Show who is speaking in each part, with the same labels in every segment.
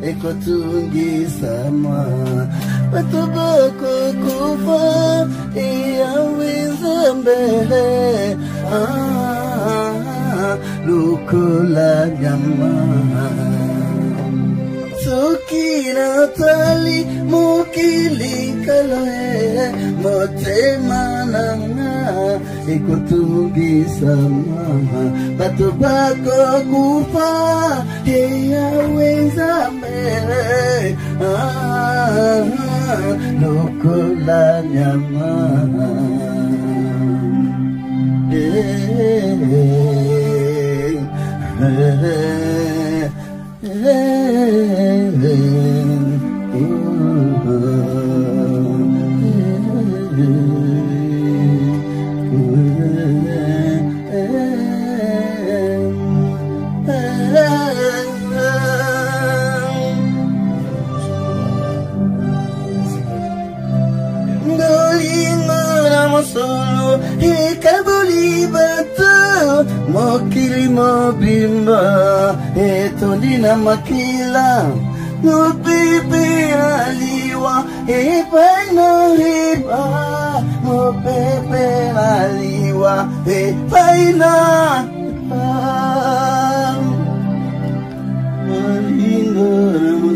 Speaker 1: Ekotungi sama batuboko kufa iya wizambe lukula nyama sukina tali mukili kaloe motema nanga ekotungi sama batuboko kufa iya wizambe lukula nyama solo ikabuli batu mokili mobimba etondina makila nupipi aliwa epaina riba mopepe aliwa epaina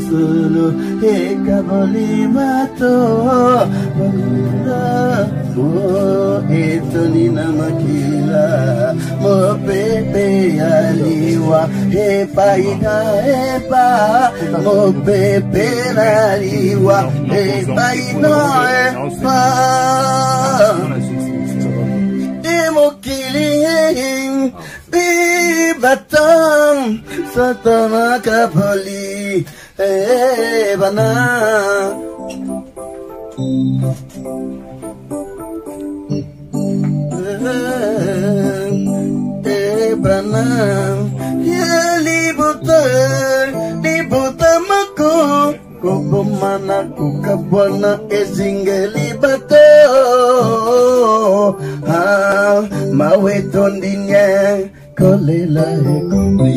Speaker 1: solo ekabuli batu etolina makila mopepe aliwa epaina epa mopepe aliwa epaina epa emokili bibatam satana kapoli bana bana ya libuta mako kobomana kukabwana ezingeli bato mawe tondinya kolela ekumbi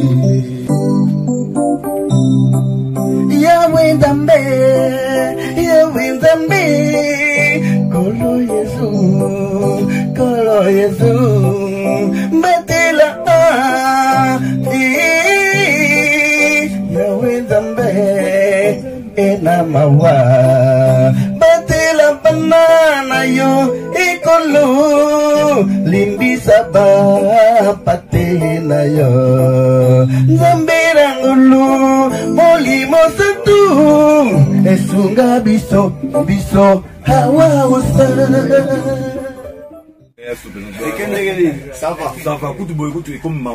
Speaker 1: Yawe ndambe kolo Yesu batela Yawe ndambe ena mawa batela banana yo ikolo limbisa ba patena yo zambera ngulu molimo satu esunga biso hawa usa
Speaker 2: Ça va, écoute, comme ma